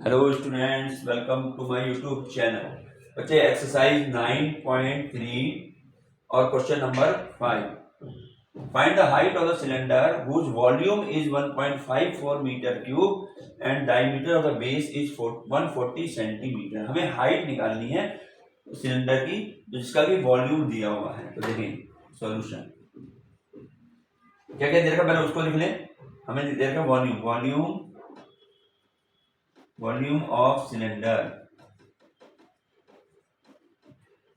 Hello students, welcome to my YouTube channel. बच्चे exercise 9.3 और question number 5। Find the height of the cylinder whose volume is 1.54 metre cube and diameter of the base is 140 centimetre. हमें height निकालनी है cylinder की जिसका भी volume दिया हुआ है। तो देखिए सॉल्यूशन क्या क्या दे रखा, पहले उसको लिख लें। हमें दे रखा वॉल्यूम ऑफ सिलेंडर,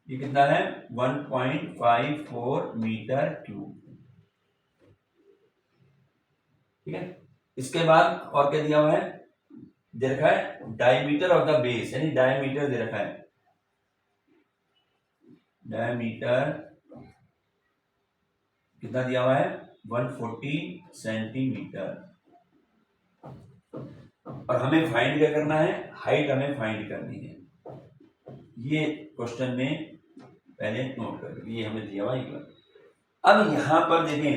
ये कितना है 1.54 मीटर क्यूब। ठीक है, इसके बाद और क्या दिया हुआ है, दे रखा है डायमीटर ऑफ द बेस, यानी डायमीटर दे रखा है। डायमीटर कितना दिया हुआ है 140 सेंटीमीटर। और हमें फाइंड क्या करना है, हाइट हमें फाइंड करनी है। ये क्वेश्चन में पहले नोट कर, ये हमें दिया हुआ है। अब यहां पर देखें,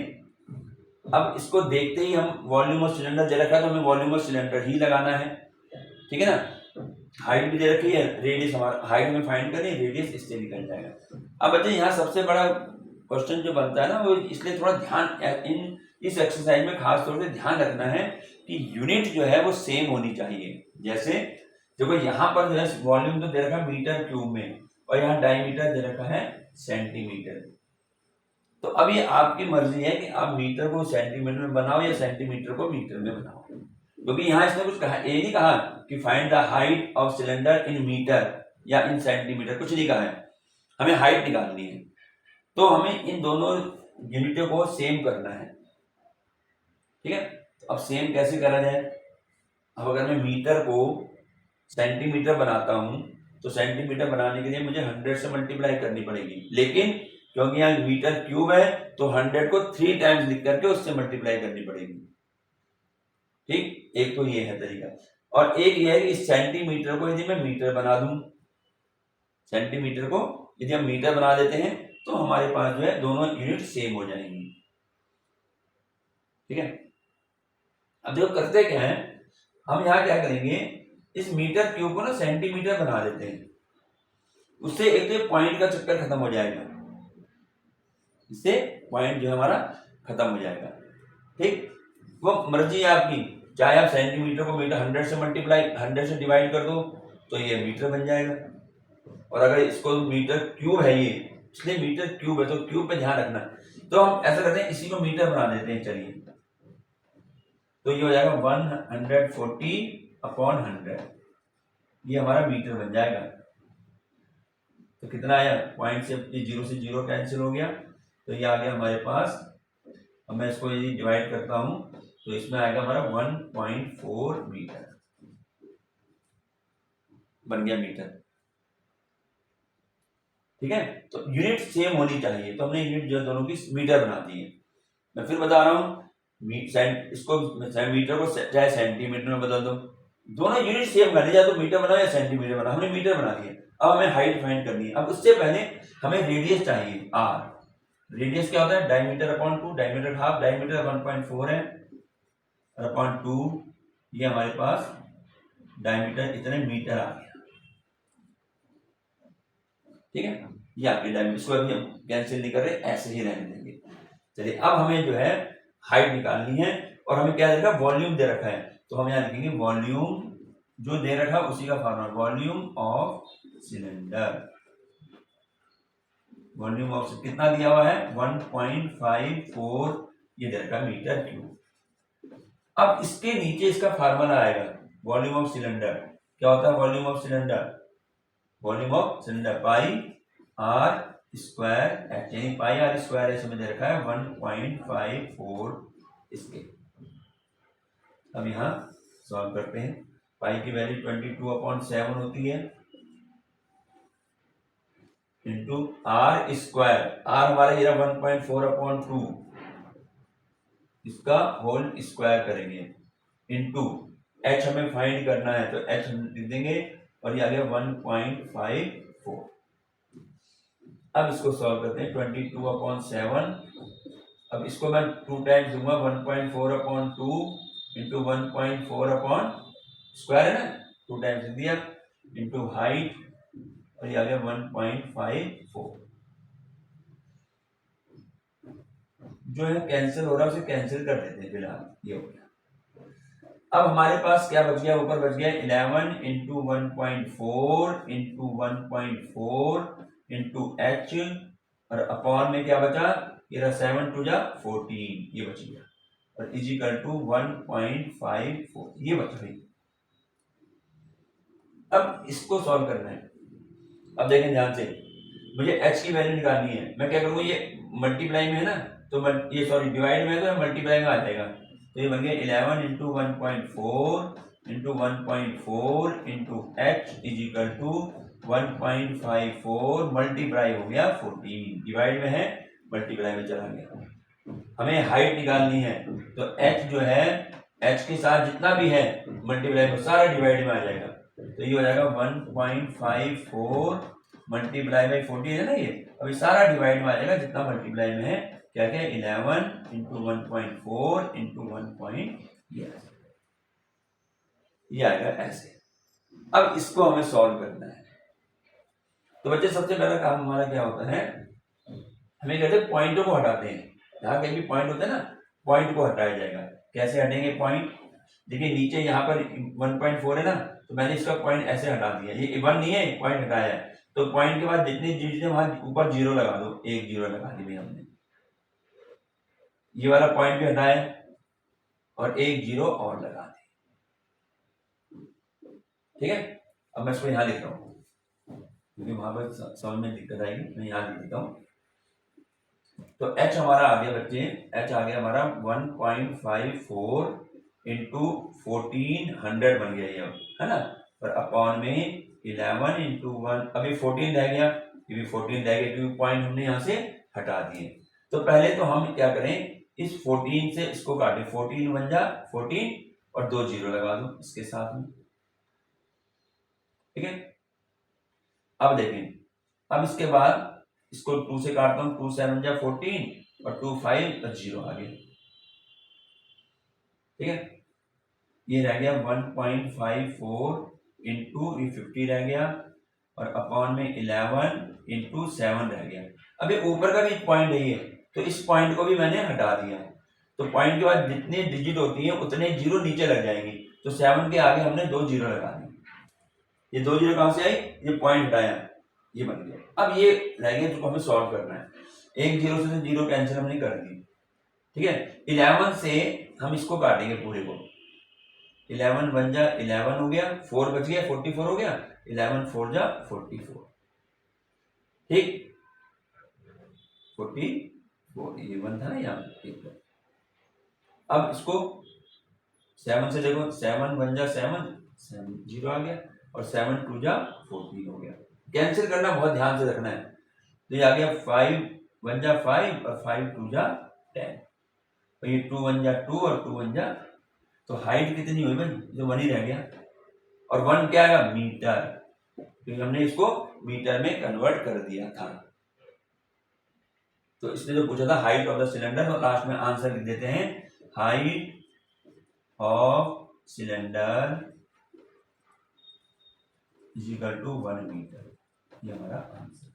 अब इसको देखते ही हम वॉल्यूम ऑफ सिलेंडर दे रखा है तो हमें वॉल्यूम ऑफ सिलेंडर ही लगाना है। ठीक है ना, हाइट भी दे रखी है, रेडियस हमारा, हाइट हमें फाइंड करनी है, रेडियस इससे निकल जाएगा। अब बच्चे यहाँ सबसे बड़ा क्वेश्चन जो बनता है ना, वो इसलिए थोड़ा ध्यान इस एक्सरसाइज में खास तौर से ध्यान रखना है कि यूनिट जो है वो सेम होनी चाहिए। जैसे देखो यहाँ पर जो है वॉल्यूम तो दे रखा है मीटर क्यूब में और यहाँ डायमीटर दे रखा है सेंटीमीटर। तो अब ये आपकी मर्जी है कि आप मीटर को सेंटीमीटर में बनाओ या सेंटीमीटर को मीटर में बनाओ, क्योंकि यहाँ इसने कुछ कहा, ये नहीं कहा कि find the height of cylinder in metre या इन सेंटीमीटर, कुछ नहीं कहा है। हमें हाइट निकालनी है, तो हमें इन दोनों यूनिटों को सेम करना है। ठीक है, अब सेम कैसे करा जाए। अब अगर मैं मीटर को सेंटीमीटर बनाता हूं तो सेंटीमीटर बनाने के लिए मुझे 100 से मल्टीप्लाई करनी पड़ेगी, लेकिन क्योंकि यहाँ मीटर क्यूब है तो 100 को 3 टाइम्स लिख करके उससे मल्टीप्लाई करनी पड़ेगी। ठीक, एक तो ये है तरीका, और एक ये है कि इस सेंटीमीटर को यदि मैं मीटर बना दूं, सेंटीमीटर को यदि हम मीटर बना देते हैं तो हमारे पास जो है दोनों यूनिट सेम हो जाएंगी। ठीक है, अब देखो करते क्या है, हम यहाँ क्या करेंगे, इस मीटर क्यूब को ना सेंटीमीटर बना देते हैं, उससे एक तो पॉइंट का चक्कर खत्म हो जाएगा, इससे पॉइंट जो हमारा खत्म हो जाएगा। ठीक, वो मर्जी है आपकी, चाहे आप सेंटीमीटर को मीटर 100 से डिवाइड कर दो तो ये मीटर बन जाएगा, और अगर इसको मीटर क्यूब है ये, इसलिए मीटर क्यूब है तो क्यूब पे ध्यान रखना। तो हम ऐसा करते हैं, इसी को मीटर बना देते हैं। चलिए, तो ये हो जाएगा 140/100, ये हमारा मीटर बन जाएगा। तो कितना आया, पॉइंट से जीरो से जीरो कैंसिल हो गया, तो ये आ गया हमारे पास। अब मैं इसको यदि डिवाइड करता हूं तो इसमें आएगा हमारा 1.4 मीटर, बन गया मीटर। ठीक है, तो यूनिट सेम होनी चाहिए, तो हमने यूनिट जो दोनों की मीटर बना दी है। मैं फिर बता रहा हूँ, इसको मीटर को चाहे सेंटीमीटर में बदल दो, दोनों यूनिट सेम करनी, चाहे तो मीटर बनाओ या सेंटीमीटर बनाओ, हमने मीटर बना दिया। अब हमें हाइट फाइंड करनी है। अब उससे पहले हमें रेडियस चाहिए, आर। रेडियस क्या होता है, diameter upon 2, diameter half, diameter 1.4 है अपॉन 2, ये हमारे पास डायमीटर इतने मीटर आ गया। ठीक है, ये आपकी डायमीटर, इसको अभी हम कैंसिल नहीं कर रहे, ऐसे ही रहने देंगे। चलिए, अब हमें जो है हाइट निकालनी है, और हमें क्या दे रखा है, वॉल्यूम दे रखा है, तो हम यहाँ लिखेंगे वॉल्यूम जो दे रखा है उसी का formula, volume of cylinder. Volume of कितना दिया हुआ है 1.54, ये दे रखा है मीटर क्यूब। अब इसके नीचे इसका फार्मूला आएगा वॉल्यूम ऑफ सिलेंडर। क्या होता है volume of cylinder, volume of cylinder pi r square h, यानी पाई आर स्क्वायर एच में दे रखा है 1.54 इसके। अब यहाँ सॉल्व करते हैं, पाई की वैल्यू 22/7 होती है, इंटू आर स्क्वायर, आर हमारा ये 1.4/2, इसका होल स्क्वायर करेंगे, इंटू एच हमें फाइंड करना है तो एच हम लिख देंगे, और ये आ गया 1.54। अब इसको सॉल्व करते हैं, 22/7, अब इसको मैं 2 टाइम्स दूंगा, 1.4/2 इंटू 1.4 अपॉन स्क्वायर है ना, 2 टाइम्स लिख दिया इंटू हाइट और ये आ गया 1.54। जो है कैंसिल हो रहा है उसे कैंसिल कर देते हैं फिलहाल, ये हो गया। अब हमारे पास क्या बच गया, ऊपर बच गया 11 इंटू 1.4 इंटू 1.4 इंटू एच और अपॉन में क्या बचा, ये रहा 7 टू जा 14, ये बच गया और इज इक्वल टू 1.54, ये बच गई। अब इसको सॉल्व करना है। अब देखें ध्यान से, मुझे h की वैल्यू निकालनी है। मैं क्या करूंगा, ये मल्टीप्लाई में है ना, तो ये सॉरी डिवाइड में है तो मल्टीप्लाई में आ जाएगा। तो ये बन गया 11 into 1.4 into 1.4 into h is equal to 1.54 multiply हो गया 14, डिवाइड में है मल्टीप्लाई में चला गया। हमें हाइट निकालनी है तो h जो है, h के साथ जितना भी है मल्टीप्लाई में सारा डिवाइड में आ जाएगा। तो ये हो जाएगा 1.54 मल्टीप्लाई बाई 14 है ना ये, अभी सारा डिवाइड में आ जाएगा जितना मल्टीप्लाई में है। क्या क्या 11 इंटू 1.4 इंटू 1. ये आएगा ऐसे। अब इसको हमें सॉल्व करना है। तो बच्चे सबसे पहला काम हमारा क्या होता है, हमें कहते हैं पॉइंटों को हटाते हैं। जहां कहीं भी पॉइंट होता है ना, पॉइंट को हटाया जाएगा। कैसे हटेंगे पॉइंट, देखिए नीचे यहाँ पर 1.4 है ना, तो मैंने इसका पॉइंट ऐसे हटा दिया, ये 1 नहीं है, पॉइंट हटाया है। तो पॉइंट के बाद जितने चीजें वहां ऊपर जीरो लगा दो, एक जीरो लगा दी भाई हमने, ये वाला पॉइंट भी हटाया और एक जीरो और लगा दी। ठीक है, अब मैं इसको यहां लिखता हूं क्योंकि वहां पर समझ में दिक्कत आएगी, मैं यहां लिख देता हूं। तो h हमारा आ गया बच्चे, h आ गया हमारा 1.54 इंटू 1400 बन गया ये, है ना, और अपॉन में 11 इंटू 1, अभी 14 रह गया, ये भी 14 रह गया क्योंकि पॉइंट हमने यहाँ से हटा दिए। तो पहले तो हम क्या करें, इस 14 से इसको काटें, 14 बन जा 14 और 2 जीरो लगा दो इसके साथ में। ठीक है, अब देखें, अब इसके बाद इसको 2 से काटता हूं, 2 7 जा 14 और 2 5 और 0 आ गया। ठीक है, ये रह गया 1.54 इंटू 50 रह गया और अपॉन में 11 इंटू 7 रह गया। अभी ऊपर का भी एक पॉइंट है ये, तो इस पॉइंट को भी मैंने हटा दिया। तो पॉइंट के बाद जितनी डिजिट होती है उतने जीरो नीचे लग जाएंगी, तो 7 के आगे हमने 2 जीरो लगा दी। ये 2 जीरो कहां से आई, ये पॉइंट हटाया, ये बन गया। अब ये रह गया जो हमें सॉल्व करना है। एक जीरो से जीरो कैंसिल हमने कर दी। ठीक है, 11 से हम इसको काटेंगे पूरे को, 11 बन जा 11 हो गया, 4 बच गया 44 हो गया, 11 4 जा 44। ठीक, 44 ये 1 था ना यहाँ। ठीक है, अब इसको 7 से देखो, 7 बन जा 7 0 आ गया और 7 2 जा 14 हो गया। कैंसिल करना बहुत ध्यान से रखना है। तो ये आ गया 5 बन जा 5 और 5 2 जा 10 और ये 2 बन जा 2 और 2 बन जा, तो हाइट कितनी हुई भाई, जो 1 ही रह गया। और 1 क्या आएगा, मीटर, क्योंकि हमने इसको मीटर में कन्वर्ट कर दिया था। तो इसने जो पूछा था हाइट ऑफ द सिलेंडर, तो लास्ट में आंसर लिख देते हैं, height of cylinder is equal to 1 metre, ये हमारा आंसर।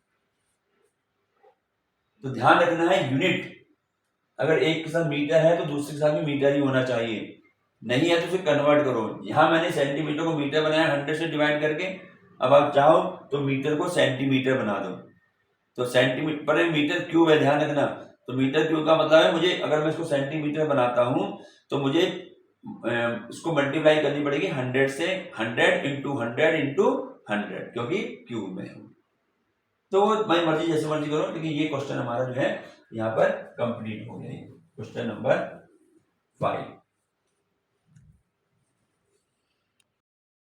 तो ध्यान रखना है यूनिट, अगर एक के साथ मीटर है तो दूसरे के साथ भी मीटर ही होना चाहिए, नहीं है तो उसे कन्वर्ट करो। यहां मैंने सेंटीमीटर को मीटर बनाया 100 से डिवाइड करके, अब आप चाहो तो मीटर को सेंटीमीटर बना दो। तो सेंटीमीटर पर मीटर क्यूब है, ध्यान रखना। तो मीटर क्यूब का मतलब है, मुझे अगर मैं इसको सेंटीमीटर बनाता हूं तो मुझे इसको मल्टीप्लाई करनी पड़ेगी 100 से, 100 इंटू 100 इंटू 100, क्योंकि क्यूब में है। तो भाई मर्जी जैसे मर्जी करो, लेकिन ये क्वेश्चन हमारा जो है यहाँ पर कंप्लीट हो गया। Question number 5।